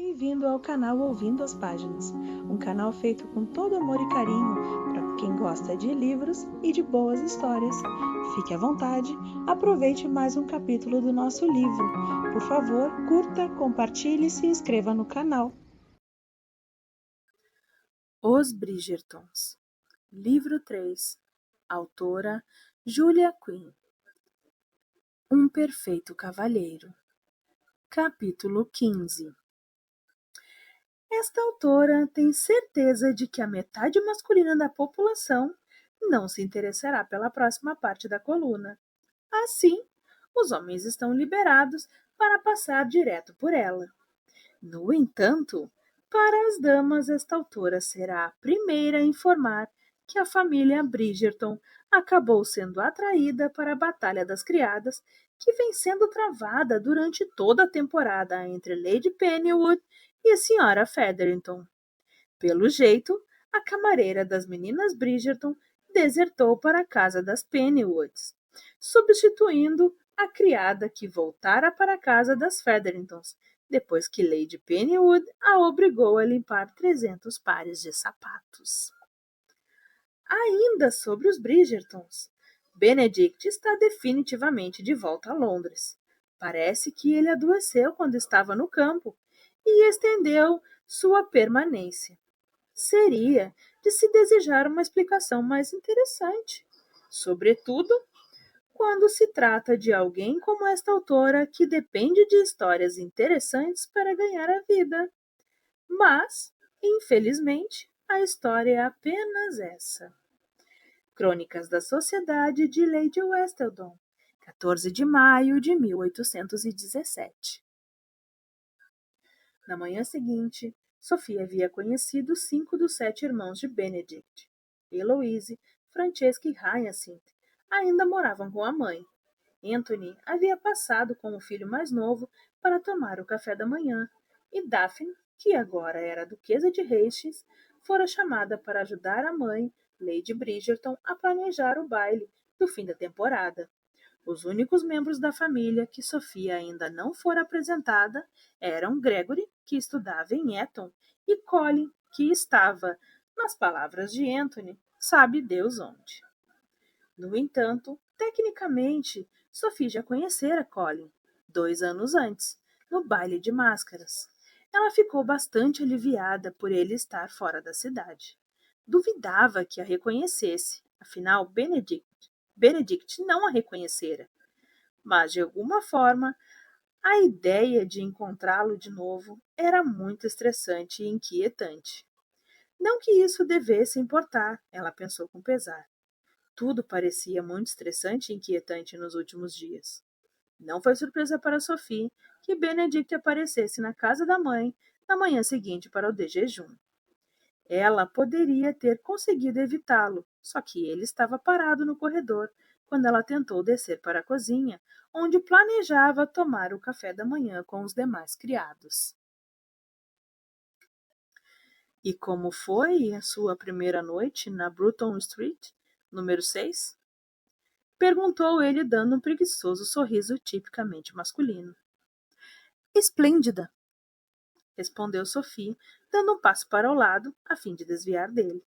Bem-vindo ao canal Ouvindo as Páginas, um canal feito com todo amor e carinho para quem gosta de livros e de boas histórias. Fique à vontade, aproveite mais um capítulo do nosso livro. Por favor, curta, compartilhe e se inscreva no canal. Os Bridgertons, livro 3, autora Julia Quinn. Um perfeito cavalheiro. Capítulo 15. Esta autora tem certeza de que a metade masculina da população não se interessará pela próxima parte da coluna. Assim, os homens estão liberados para passar direto por ela. No entanto, para as damas, esta autora será a primeira a informar que a família Bridgerton acabou sendo atraída para a Batalha das Criadas, que vem sendo travada durante toda a temporada entre Lady Pennywood e a Sra. Featherington. Pelo jeito, a camareira das meninas Bridgerton desertou para a casa das Pennywoods, substituindo a criada que voltara para a casa das Featheringtons, depois que Lady Pennywood a obrigou a limpar 300 pares de sapatos. Ainda sobre os Bridgertons, Benedict está definitivamente de volta a Londres. Parece que ele adoeceu quando estava no campo e estendeu sua permanência. Seria de se desejar uma explicação mais interessante, sobretudo quando se trata de alguém como esta autora que depende de histórias interessantes para ganhar a vida. Mas, infelizmente, a história é apenas essa. Crônicas da Sociedade de Lady Whistledown, 14 de maio de 1817. Na manhã seguinte, Sophie havia conhecido 5 dos 7 irmãos de Benedict. Eloise, Francesca e Hyacinth ainda moravam com a mãe. Anthony havia passado com o filho mais novo para tomar o café da manhã, e Daphne, que agora era a duquesa de Hastings, fora chamada para ajudar a mãe, Lady Bridgerton, a planejar o baile do fim da temporada. Os únicos membros da família que Sofia ainda não fora apresentada eram Gregory, que estudava em Eton, e Colin, que estava, nas palavras de Anthony, sabe Deus onde. No entanto, tecnicamente, Sophie já conhecera Colin 2 anos antes, no baile de máscaras. Ela ficou bastante aliviada por ele estar fora da cidade. Duvidava que a reconhecesse, afinal Benedict não a reconhecera. Mas, de alguma forma, a ideia de encontrá-lo de novo era muito estressante e inquietante. Não que isso devesse importar, ela pensou com pesar. Tudo parecia muito estressante e inquietante nos últimos dias. Não foi surpresa para Sophie que Benedict aparecesse na casa da mãe na manhã seguinte para o de jejum. Ela poderia ter conseguido evitá-lo, só que ele estava parado no corredor quando ela tentou descer para a cozinha, onde planejava tomar o café da manhã com os demais criados. E como foi a sua primeira noite na Bruton Street, número 6? Perguntou ele, dando um preguiçoso sorriso tipicamente masculino. Esplêndida, respondeu Sophie, dando um passo para o lado, a fim de desviar dele.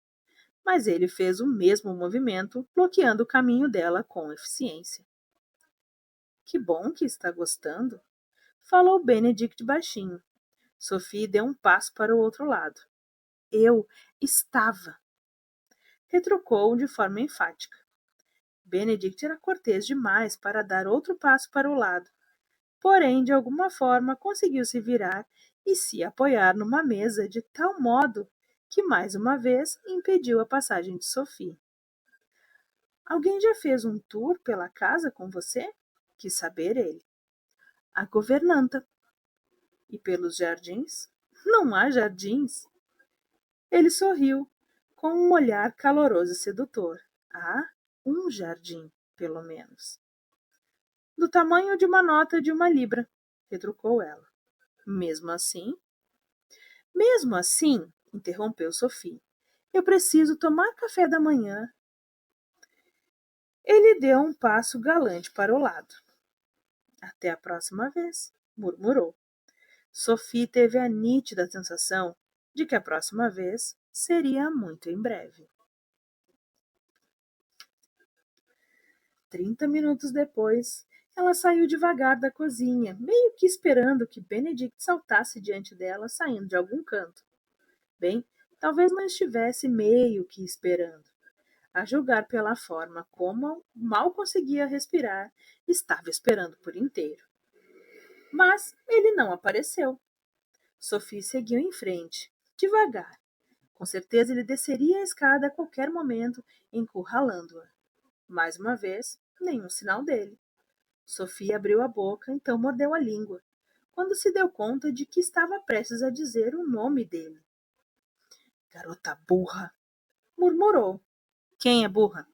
Mas ele fez o mesmo movimento, bloqueando o caminho dela com eficiência. Que bom que está gostando, falou Benedict baixinho. Sophie deu um passo para o outro lado. Eu estava, retrucou de forma enfática. Benedict era cortês demais para dar outro passo para o lado. Porém, de alguma forma, conseguiu se virar e se apoiar numa mesa de tal modo que, mais uma vez, impediu a passagem de Sophie. Alguém já fez um tour pela casa com você? Quis saber ele. A governanta. E pelos jardins? Não há jardins. Ele sorriu, com um olhar caloroso e sedutor. Há um jardim, pelo menos. Do tamanho de uma nota de 1 libra, retrucou ela. Mesmo assim, interrompeu Sophie, eu preciso tomar café da manhã. Ele deu um passo galante para o lado. Até a próxima vez, murmurou. Sophie teve a nítida sensação de que a próxima vez seria muito em breve. 30 minutos depois, ela saiu devagar da cozinha, meio que esperando que Benedict saltasse diante dela, saindo de algum canto. Bem, talvez não estivesse meio que esperando. A julgar pela forma como mal conseguia respirar, estava esperando por inteiro. Mas ele não apareceu. Sophie seguiu em frente, devagar. Com certeza ele desceria a escada a qualquer momento, encurralando-a. Mais uma vez, nenhum sinal dele. Sophie abriu a boca, então mordeu a língua, quando se deu conta de que estava prestes a dizer o nome dele. Garota burra! Murmurou. Quem é burra?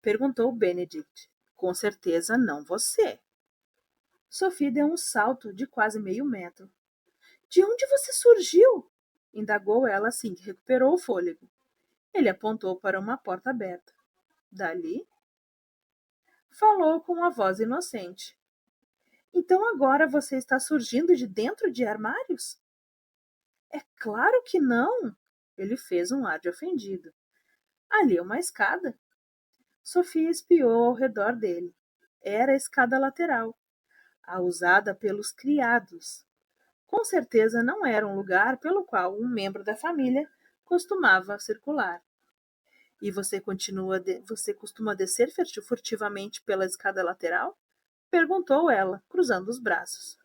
Perguntou Benedict. Com certeza não você. Sophie deu um salto de quase meio metro. De onde você surgiu? Indagou ela assim que recuperou o fôlego. Ele apontou para uma porta aberta. Dali, falou com uma voz inocente. Então agora você está surgindo de dentro de armários? É claro que não. Ele fez um ar de ofendido. Ali é uma escada. Sophie espiou ao redor dele. Era a escada lateral, a usada pelos criados. Com certeza não era um lugar pelo qual um membro da família costumava circular. E você costuma descer furtivamente pela escada lateral? Perguntou ela, cruzando os braços.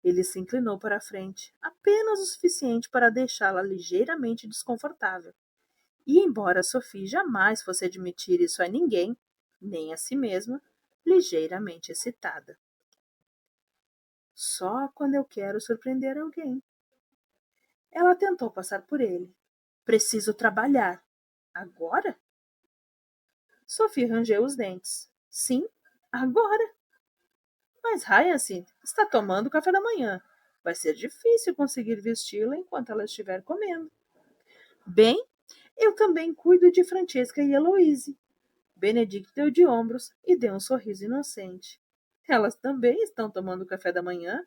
Ele se inclinou para a frente, apenas o suficiente para deixá-la ligeiramente desconfortável. E embora Sophie jamais fosse admitir isso a ninguém, nem a si mesma, ligeiramente excitada. Só quando eu quero surpreender alguém. Ela tentou passar por ele. Preciso trabalhar. Agora? Sophie rangeu os dentes. Sim, agora. Mas Hyacinth está tomando café da manhã. Vai ser difícil conseguir vesti-la enquanto ela estiver comendo. Bem, eu também cuido de Francesca e Heloise. Benedict deu de ombros e deu um sorriso inocente. Elas também estão tomando café da manhã?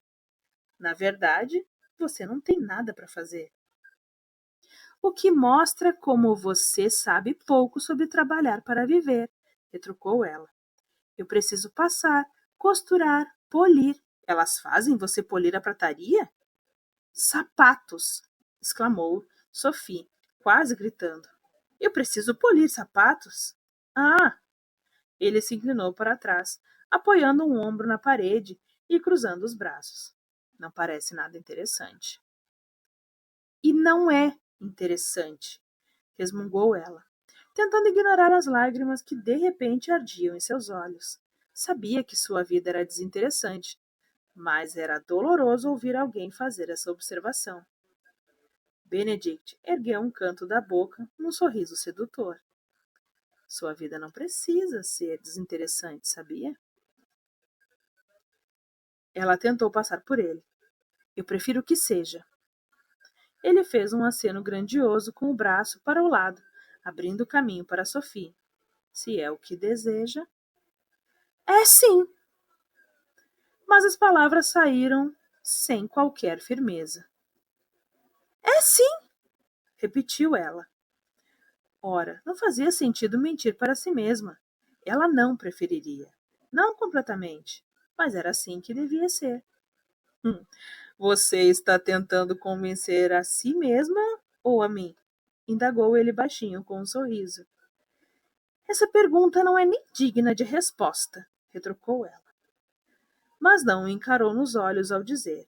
Na verdade, você não tem nada para fazer. O que mostra como você sabe pouco sobre trabalhar para viver, retrucou ela. Eu preciso passar, costurar, polir. Elas fazem você polir a prataria? Sapatos! Exclamou Sophie, quase gritando. Eu preciso polir sapatos? Ah! Ele se inclinou para trás, apoiando um ombro na parede e cruzando os braços. Não parece nada interessante. E não é interessante, resmungou ela, tentando ignorar as lágrimas que de repente ardiam em seus olhos. Sabia que sua vida era desinteressante, mas era doloroso ouvir alguém fazer essa observação. Benedict ergueu um canto da boca num sorriso sedutor. Sua vida não precisa ser desinteressante, sabia? Ela tentou passar por ele. Eu prefiro que seja. Ele fez um aceno grandioso com o braço para o lado, abrindo o caminho para Sophie. Se é o que deseja. É sim! Mas as palavras saíram sem qualquer firmeza. É sim! Repetiu ela. Ora, não fazia sentido mentir para si mesma. Ela não preferiria. Não completamente, mas era assim que devia ser. Você está tentando convencer a si mesma ou a mim? Indagou ele baixinho com um sorriso. Essa pergunta não é nem digna de resposta, retrucou ela. Mas não o encarou nos olhos ao dizer.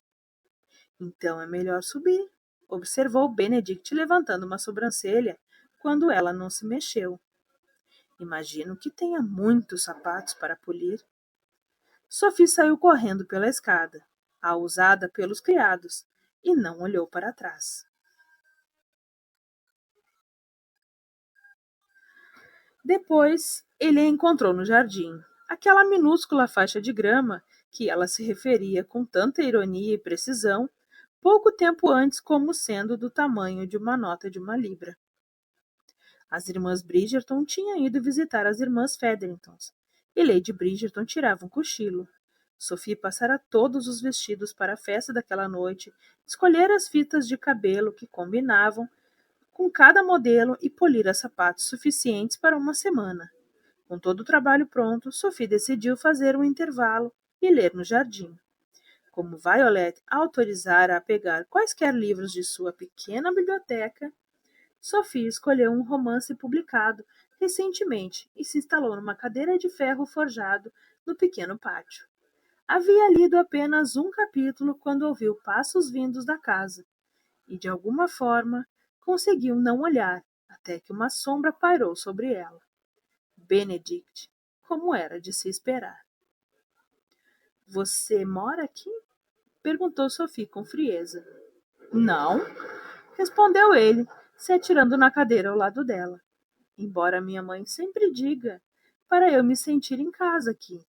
Então é melhor subir, observou Benedict levantando uma sobrancelha quando ela não se mexeu. Imagino que tenha muitos sapatos para polir. Sophie saiu correndo pela escada, a usada pelos criados, e não olhou para trás. Depois, ele a encontrou no jardim, aquela minúscula faixa de grama que ela se referia com tanta ironia e precisão, pouco tempo antes como sendo do tamanho de uma nota de 1 libra. As irmãs Bridgerton tinham ido visitar as irmãs Featheringtons, e Lady Bridgerton tirava um cochilo, Sophie passara todos os vestidos para a festa daquela noite, escolhera as fitas de cabelo que combinavam com cada modelo e polira sapatos suficientes para uma semana. Com todo o trabalho pronto, Sophie decidiu fazer um intervalo e ler no jardim. Como Violet a autorizara a pegar quaisquer livros de sua pequena biblioteca, Sophie escolheu um romance publicado recentemente e se instalou numa cadeira de ferro forjado no pequeno pátio. Havia lido apenas um capítulo quando ouviu passos vindos da casa e, de alguma forma, conseguiu não olhar até que uma sombra pairou sobre ela. Benedict, como era de se esperar. Você mora aqui? Perguntou Sophie com frieza. Não, respondeu ele, se atirando na cadeira ao lado dela. Embora minha mãe sempre diga para eu me sentir em casa aqui.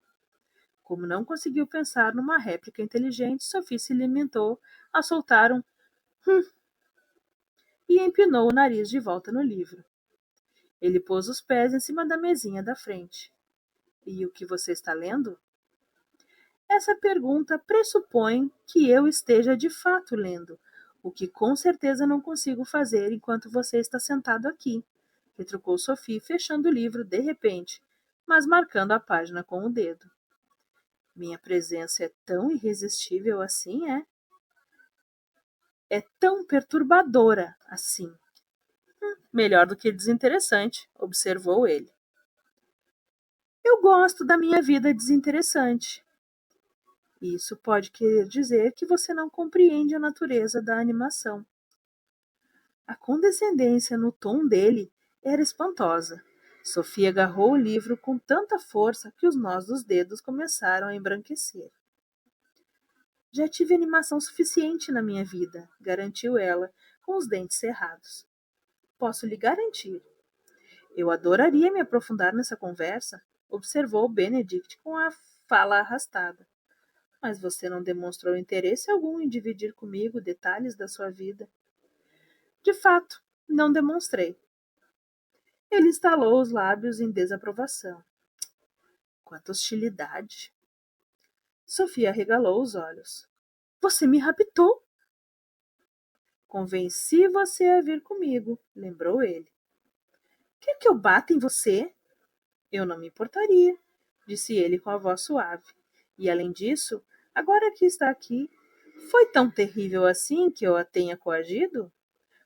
Como não conseguiu pensar numa réplica inteligente, Sophie se limitou a soltar um e empinou o nariz de volta no livro. Ele pôs os pés em cima da mesinha da frente. E o que você está lendo? Essa pergunta pressupõe que eu esteja de fato lendo, o que com certeza não consigo fazer enquanto você está sentado aqui, retrucou Sophie, fechando o livro de repente, mas marcando a página com o dedo. Minha presença é tão irresistível assim, é? É tão perturbadora assim. Melhor do que desinteressante, observou ele. Eu gosto da minha vida desinteressante. Isso pode querer dizer que você não compreende a natureza da animação. A condescendência no tom dele era espantosa. Sophie agarrou o livro com tanta força que os nós dos dedos começaram a embranquecer. Já tive animação suficiente na minha vida, garantiu ela, com os dentes cerrados. Posso lhe garantir. Eu adoraria me aprofundar nessa conversa, observou Benedict com a fala arrastada. Mas você não demonstrou interesse algum em dividir comigo detalhes da sua vida. De fato, não demonstrei. Ele estalou os lábios em desaprovação. Quanta hostilidade! Sofia arregalou os olhos. Você me raptou! Convenci você a vir comigo, lembrou ele. Quer que eu bata em você? Eu não me importaria, disse ele com a voz suave. E além disso, agora que está aqui, foi tão terrível assim que eu a tenha coagido?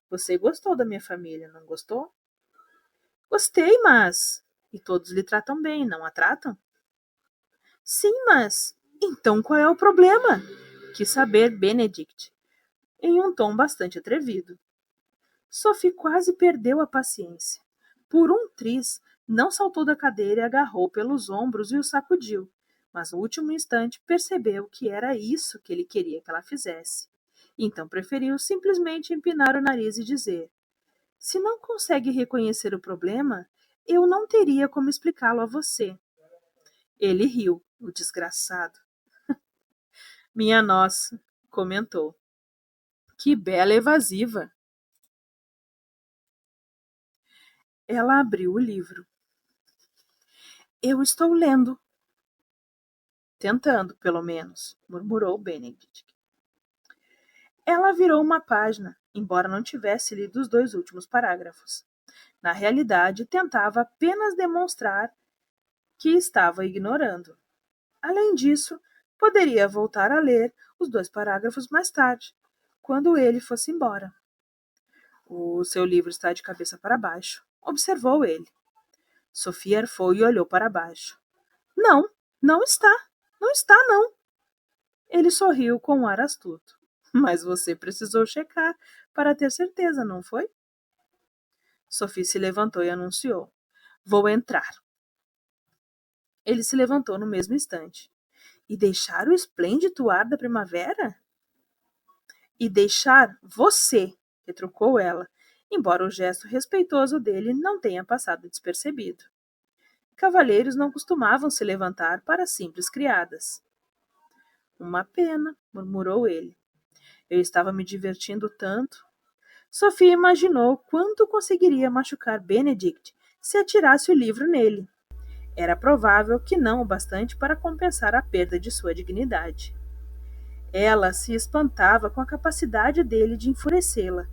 Você gostou da minha família, não gostou? Gostei, mas... E todos lhe tratam bem, não a tratam? Sim, mas... Então qual é o problema? Quis saber Benedict, em um tom bastante atrevido. Sophie quase perdeu a paciência. Por um triz, não saltou da cadeira e agarrou pelos ombros e o sacudiu, mas no último instante percebeu que era isso que ele queria que ela fizesse. Então preferiu simplesmente empinar o nariz e dizer: se não consegue reconhecer o problema, eu não teria como explicá-lo a você. Ele riu, o desgraçado. Minha nossa, comentou. Que bela evasiva. Ela abriu o livro. Eu estou lendo. Tentando, pelo menos, murmurou Benedict. Ela virou uma página, embora não tivesse lido os 2 últimos parágrafos. Na realidade, tentava apenas demonstrar que estava ignorando. Além disso, poderia voltar a ler os 2 parágrafos mais tarde, quando ele fosse embora. O seu livro está de cabeça para baixo, observou ele. Sofia arfou e olhou para baixo. Não, não está. Não está, não. Ele sorriu com um ar astuto. Mas você precisou checar para ter certeza, não foi? Sophie se levantou e anunciou. Vou entrar. Ele se levantou no mesmo instante. E deixar o esplêndido ar da primavera? E deixar você, retrucou ela, embora o gesto respeitoso dele não tenha passado despercebido. Cavalheiros não costumavam se levantar para simples criadas. Uma pena, murmurou ele. Eu estava me divertindo tanto. Sophie imaginou quanto conseguiria machucar Benedict se atirasse o livro nele. Era provável que não o bastante para compensar a perda de sua dignidade. Ela se espantava com a capacidade dele de enfurecê-la.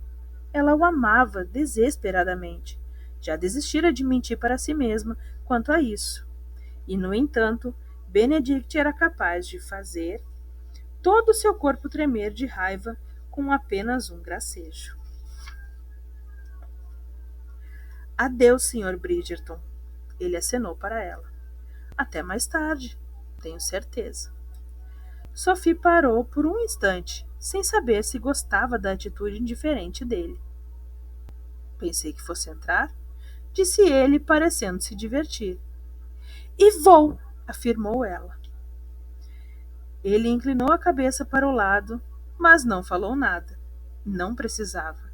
Ela o amava desesperadamente. Já desistira de mentir para si mesma quanto a isso. E, no entanto, Benedict era capaz de fazer todo o seu corpo tremer de raiva com apenas um gracejo. Adeus, Sr. Bridgerton. Ele acenou para ela. Até mais tarde, tenho certeza. Sophie parou por um instante, sem saber se gostava da atitude indiferente dele. Pensei que fosse entrar, disse ele, parecendo se divertir. E vou, afirmou ela. Ele inclinou a cabeça para o lado, mas não falou nada. Não precisava.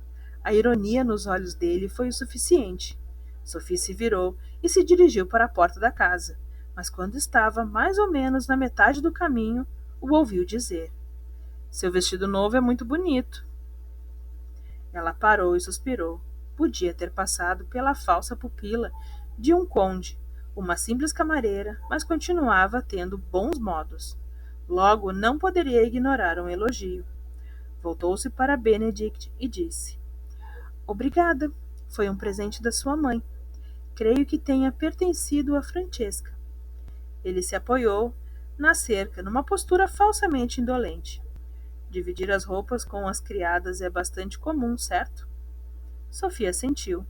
A ironia nos olhos dele foi o suficiente. Sophie se virou e se dirigiu para a porta da casa, mas quando estava mais ou menos na metade do caminho, o ouviu dizer: Seu vestido novo é muito bonito. Ela parou e suspirou. Podia ter passado pela falsa pupila de um conde, uma simples camareira, mas continuava tendo bons modos. Logo, não poderia ignorar um elogio. Voltou-se para Benedict e disse: Obrigada. Foi um presente da sua mãe. Creio que tenha pertencido a Francesca. Ele se apoiou na cerca, numa postura falsamente indolente. Dividir as roupas com as criadas é bastante comum, certo? Sofia assentiu.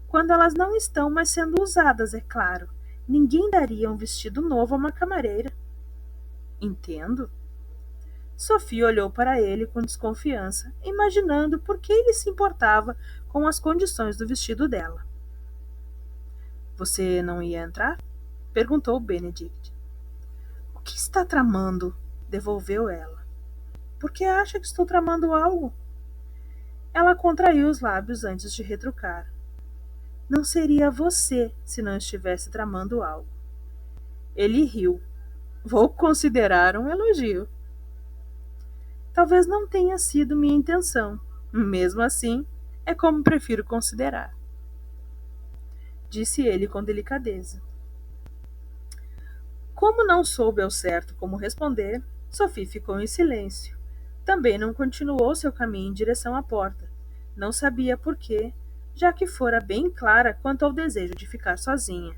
Quando elas não estão mais sendo usadas, é claro. Ninguém daria um vestido novo a uma camareira. Entendo. Sofia olhou para ele com desconfiança, imaginando por que ele se importava com as condições do vestido dela. Você não ia entrar? Perguntou Benedict. O que está tramando? Devolveu ela. Por que acha que estou tramando algo? Ela contraiu os lábios antes de retrucar. Não seria você se não estivesse tramando algo. Ele riu. Vou considerar um elogio. Talvez não tenha sido minha intenção. Mesmo assim, é como prefiro considerar. Disse ele com delicadeza. Como não soube ao certo como responder, Sophie ficou em silêncio. Também não continuou seu caminho em direção à porta. Não sabia por quê, já que fora bem clara quanto ao desejo de ficar sozinha.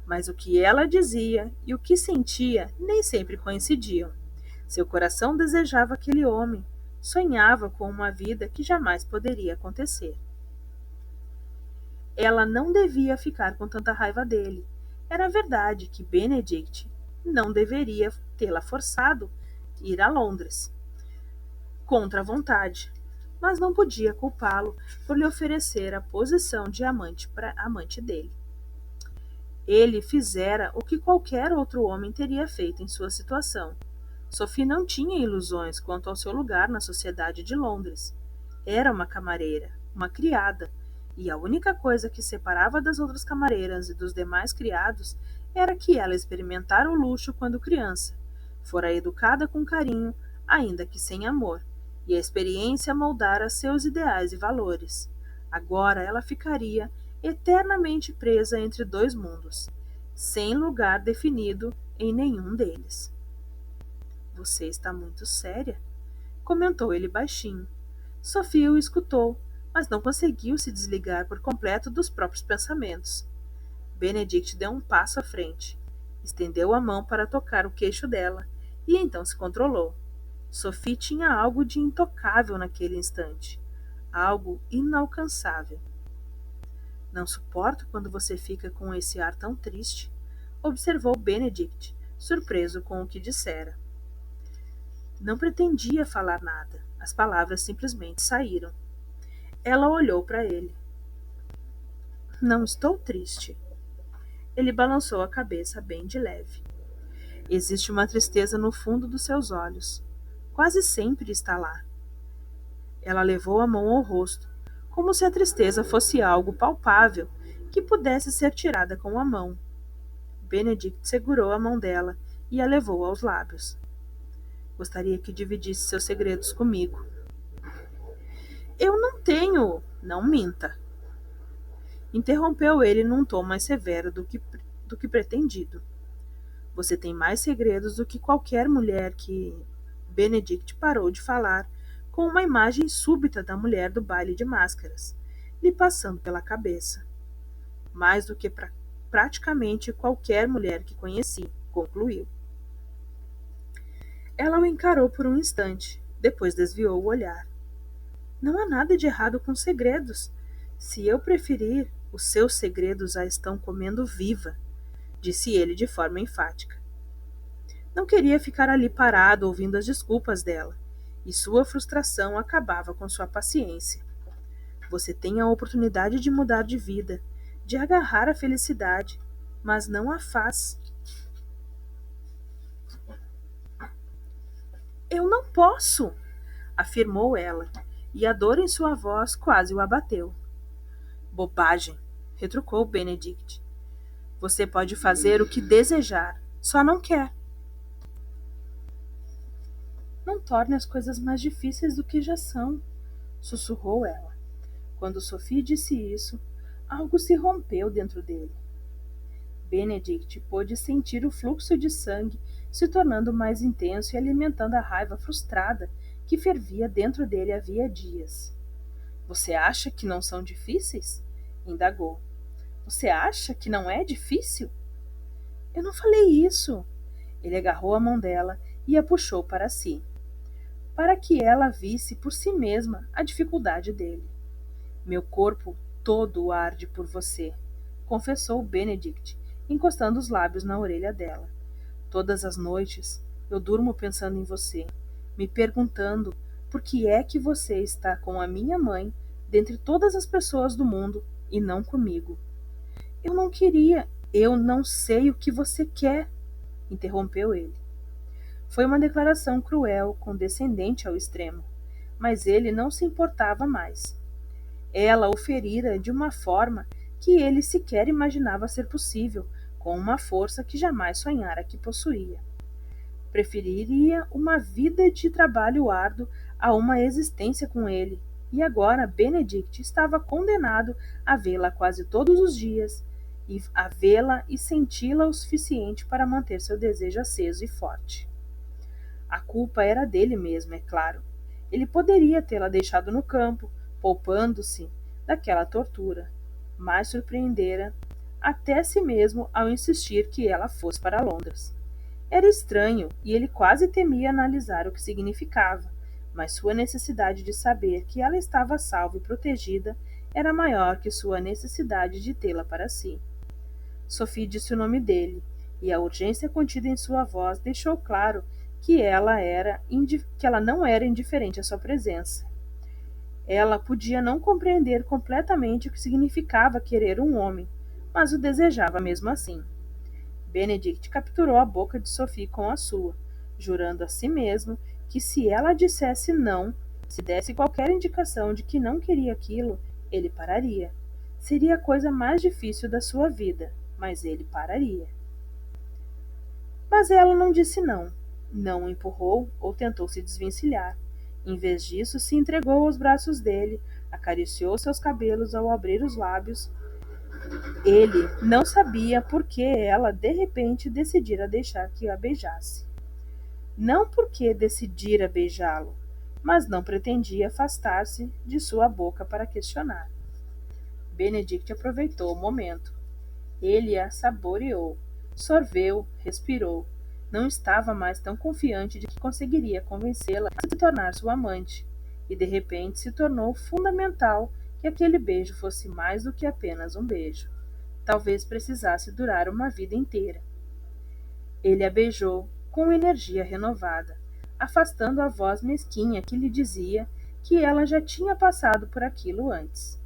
Mas o que ela dizia e o que sentia nem sempre coincidiam. Seu coração desejava aquele homem, sonhava com uma vida que jamais poderia acontecer. Ela não devia ficar com tanta raiva dele. Era verdade que Benedict não deveria tê-la forçado a ir a Londres, contra a vontade, mas não podia culpá-lo por lhe oferecer a posição de amante para amante dele. Ele fizera o que qualquer outro homem teria feito em sua situação. Sophie não tinha ilusões quanto ao seu lugar na sociedade de Londres. Era uma camareira, uma criada, e a única coisa que separava das outras camareiras e dos demais criados era que ela experimentara o luxo quando criança, fora educada com carinho, ainda que sem amor, e a experiência moldara seus ideais e valores. Agora ela ficaria eternamente presa entre dois mundos, sem lugar definido em nenhum deles. Você está muito séria? Comentou ele baixinho. Sophie o escutou, mas não conseguiu se desligar por completo dos próprios pensamentos. Benedict deu um passo à frente, estendeu a mão para tocar o queixo dela e então se controlou. Sophie tinha algo de intocável naquele instante, algo inalcançável. Não suporto quando você fica com esse ar tão triste, observou Benedict, surpreso com o que dissera. Não pretendia falar nada. As palavras simplesmente saíram. Ela olhou para ele. Não estou triste. Ele balançou a cabeça bem de leve. Existe uma tristeza no fundo dos seus olhos. Quase sempre está lá. Ela levou a mão ao rosto, como se a tristeza fosse algo palpável que pudesse ser tirada com a mão. Benedict segurou a mão dela e a levou aos lábios. Gostaria que dividisse seus segredos comigo. Eu não tenho. Não minta. Interrompeu ele num tom mais severo do que pretendido. Você tem mais segredos do que qualquer mulher que... Benedict parou de falar, com uma imagem súbita da mulher do baile de máscaras, lhe passando pela cabeça. Mais do que praticamente qualquer mulher que conheci, concluiu. Ela o encarou por um instante, depois desviou o olhar. Não há nada de errado com segredos. Se eu preferir, os seus segredos a estão comendo viva, disse ele de forma enfática. Não queria ficar ali parado ouvindo as desculpas dela, e sua frustração acabava com sua paciência. Você tem a oportunidade de mudar de vida, de agarrar a felicidade, mas não a faz. Eu não posso, afirmou ela, e a dor em sua voz quase o abateu. Bobagem, retrucou Benedict. Você pode fazer o que desejar, só não quer. Não torne as coisas mais difíceis do que já são, sussurrou ela. Quando Sophie disse isso, algo se rompeu dentro dele. Benedict pôde sentir o fluxo de sangue se tornando mais intenso e alimentando a raiva frustrada que fervia dentro dele havia dias. Você acha que não são difíceis? Indagou. Você acha que não é difícil? Eu não falei isso. Ele agarrou a mão dela e a puxou para si, para que ela visse por si mesma a dificuldade dele. Meu corpo todo arde por você, confessou Benedict, encostando os lábios na orelha dela. Todas as noites eu durmo pensando em você, me perguntando por que é que você está com a minha mãe dentre todas as pessoas do mundo e não comigo. Eu não queria, eu não sei o que você quer, interrompeu ele. Foi uma declaração cruel, condescendente ao extremo, mas ele não se importava mais. Ela o ferira de uma forma que ele sequer imaginava ser possível, com uma força que jamais sonhara que possuía. Preferiria uma vida de trabalho árduo a uma existência com ele, e agora Benedict estava condenado a vê-la quase todos os dias, e a vê-la e senti-la o suficiente para manter seu desejo aceso e forte. A culpa era dele mesmo, é claro. Ele poderia tê-la deixado no campo, poupando-se daquela tortura, mas surpreendera até si mesmo ao insistir que ela fosse para Londres. Era estranho e ele quase temia analisar o que significava, mas sua necessidade de saber que ela estava salva e protegida era maior que sua necessidade de tê-la para si. Sophie disse o nome dele, e a urgência contida em sua voz deixou claro que ela não era indiferente à sua presença. Ela podia não compreender completamente o que significava querer um homem, mas o desejava mesmo assim. Benedict capturou a boca de Sophie com a sua, jurando a si mesmo que se ela dissesse não, se desse qualquer indicação de que não queria aquilo, ele pararia. Seria a coisa mais difícil da sua vida, mas ele pararia. Mas ela não disse não. Não o empurrou ou tentou se desvencilhar. Em vez disso, se entregou aos braços dele, acariciou seus cabelos ao abrir os lábios. Ele não sabia por que ela, de repente, decidira deixar que a beijasse. Não porque decidira beijá-lo, mas não pretendia afastar-se de sua boca para questionar. Benedict aproveitou o momento. Ele a saboreou, sorveu, respirou. Não estava mais tão confiante de que conseguiria convencê-la a se tornar sua amante, e de repente se tornou fundamental que aquele beijo fosse mais do que apenas um beijo. Talvez precisasse durar uma vida inteira. Ele a beijou com energia renovada, afastando a voz mesquinha que lhe dizia que ela já tinha passado por aquilo antes.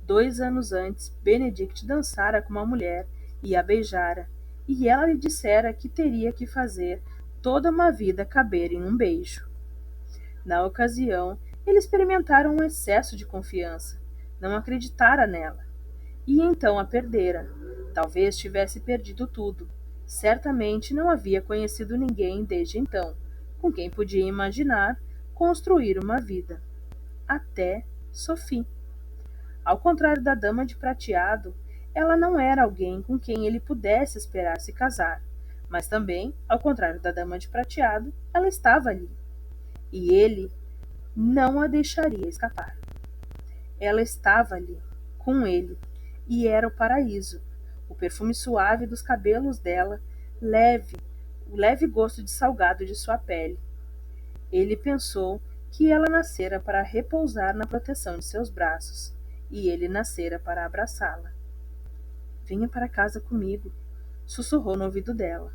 2 anos antes, Benedict dançara com uma mulher e a beijara, e ela lhe dissera que teria que fazer toda uma vida caber em um beijo. Na ocasião, ele experimentara um excesso de confiança, não acreditara nela, e então a perdera. Talvez tivesse perdido tudo. Certamente não havia conhecido ninguém desde então, com quem podia imaginar construir uma vida. Até Sophie. Ao contrário da dama de prateado, ela não era alguém com quem ele pudesse esperar se casar, mas também, ao contrário da dama de prateado, ela estava ali, e ele não a deixaria escapar. Ela estava ali, com ele, e era o paraíso. O perfume suave dos cabelos dela, o leve gosto de salgado de sua pele. Ele pensou que ela nascera para repousar na proteção de seus braços, e ele nascera para abraçá-la. Venha para casa comigo, sussurrou no ouvido dela.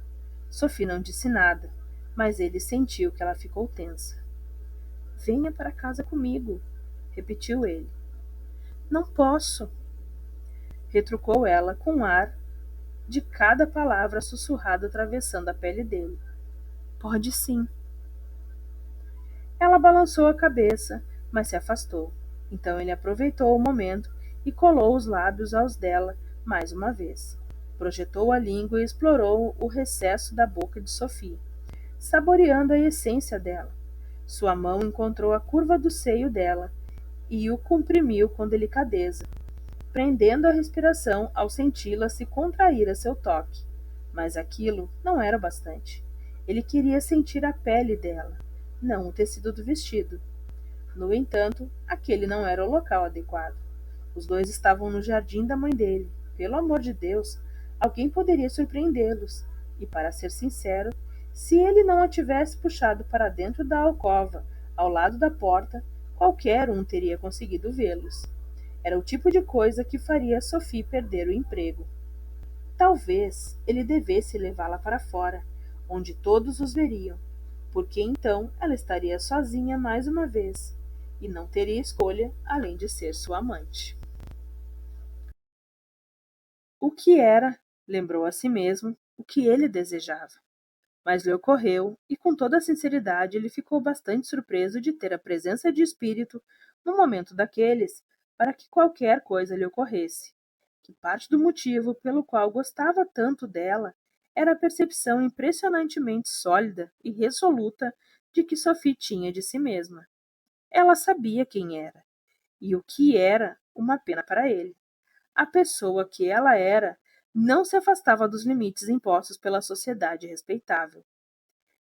Sophie não disse nada, mas ele sentiu que ela ficou tensa. Venha para casa comigo, repetiu ele. Não posso, retrucou ela com ar de cada palavra sussurrada atravessando a pele dele. Pode sim. Ela balançou a cabeça, mas se afastou. Então ele aproveitou o momento e colou os lábios aos dela mais uma vez. Projetou a língua e explorou o recesso da boca de Sophie, saboreando a essência dela. Sua mão encontrou a curva do seio dela e o comprimiu com delicadeza, prendendo a respiração ao senti-la se contrair a seu toque. Mas aquilo não era bastante. Ele queria sentir a pele dela, não o tecido do vestido. No entanto, aquele não era o local adequado. Os dois estavam no jardim da mãe dele. Pelo amor de Deus, alguém poderia surpreendê-los. E, para ser sincero, se ele não a tivesse puxado para dentro da alcova, ao lado da porta, qualquer um teria conseguido vê-los. Era o tipo de coisa que faria Sophie perder o emprego. Talvez ele devesse levá-la para fora, onde todos os veriam, porque então ela estaria sozinha mais uma vez e não teria escolha além de ser sua amante. O que era, lembrou a si mesmo, o que ele desejava. Mas lhe ocorreu, e com toda a sinceridade ele ficou bastante surpreso de ter a presença de espírito, no momento daqueles, para que qualquer coisa lhe ocorresse. Que parte do motivo pelo qual gostava tanto dela era a percepção impressionantemente sólida e resoluta de que Sophie tinha de si mesma. Ela sabia quem era, e o que era uma pena para ele. A pessoa que ela era não se afastava dos limites impostos pela sociedade respeitável.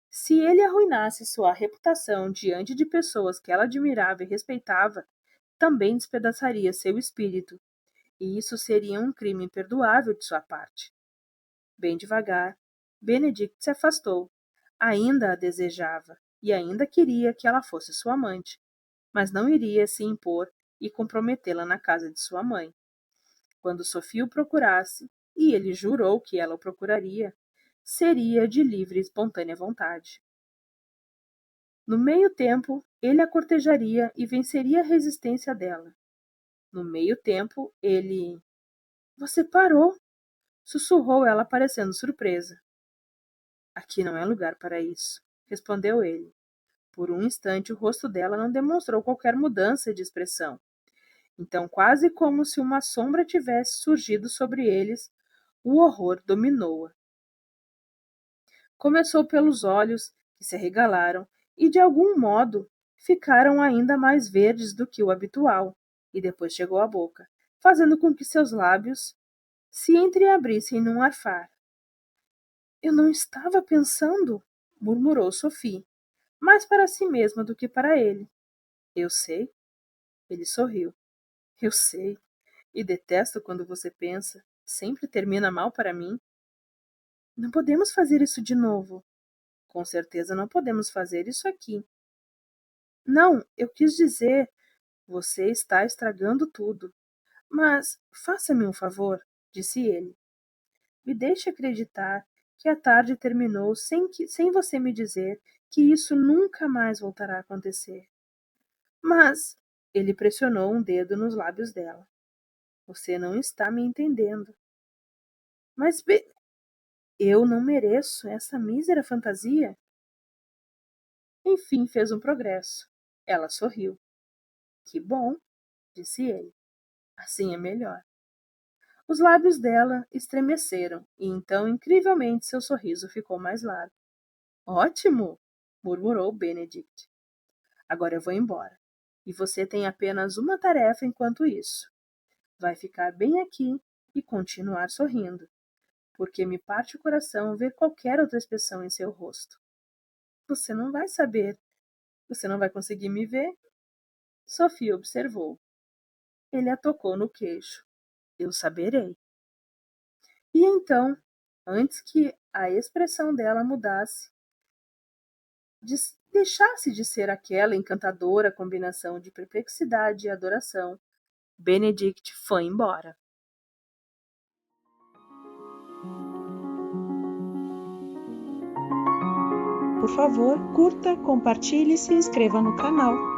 Se ele arruinasse sua reputação diante de pessoas que ela admirava e respeitava, também despedaçaria seu espírito, e isso seria um crime imperdoável de sua parte. Bem devagar, Benedict se afastou. Ainda a desejava, e ainda queria que ela fosse sua amante, mas não iria se impor e comprometê-la na casa de sua mãe. Quando Sophie o procurasse, e ele jurou que ela o procuraria, seria de livre e espontânea vontade. No meio tempo, ele a cortejaria e venceria a resistência dela. No meio tempo, ele... Você parou! Sussurrou ela, parecendo surpresa. Aqui não é lugar para isso, respondeu ele. Por um instante, o rosto dela não demonstrou qualquer mudança de expressão. Então, quase como se uma sombra tivesse surgido sobre eles, o horror dominou-a. Começou pelos olhos, que se arregalaram, e de algum modo ficaram ainda mais verdes do que o habitual, e depois chegou à boca, fazendo com que seus lábios se entreabrissem num arfar. Eu não estava pensando, murmurou Sophie, mais para si mesma do que para ele. Eu sei. Ele sorriu. Eu sei. E detesto quando você pensa. Sempre termina mal para mim. Não podemos fazer isso de novo. Com certeza não podemos fazer isso aqui. Não, eu quis dizer, você está estragando tudo. Mas faça-me um favor, disse ele. Me deixe acreditar que a tarde terminou sem você me dizer que isso nunca mais voltará a acontecer. Mas ele pressionou um dedo nos lábios dela. Você não está me entendendo. Mas eu não mereço essa mísera fantasia. Enfim, fez um progresso. Ela sorriu. Que bom, disse ele. Assim é melhor. Os lábios dela estremeceram, e então, incrivelmente, seu sorriso ficou mais largo. Ótimo! Murmurou Benedict. Agora eu vou embora. E você tem apenas uma tarefa enquanto isso. Vai ficar bem aqui, e continuar sorrindo, porque me parte o coração ver qualquer outra expressão em seu rosto. Você não vai saber. Você não vai conseguir me ver? Sophie observou. Ele a tocou no queixo. Eu saberei. E então, antes que a expressão dela mudasse, deixasse de ser aquela encantadora combinação de perplexidade e adoração, Benedict foi embora. Por favor, curta, compartilhe e se inscreva no canal.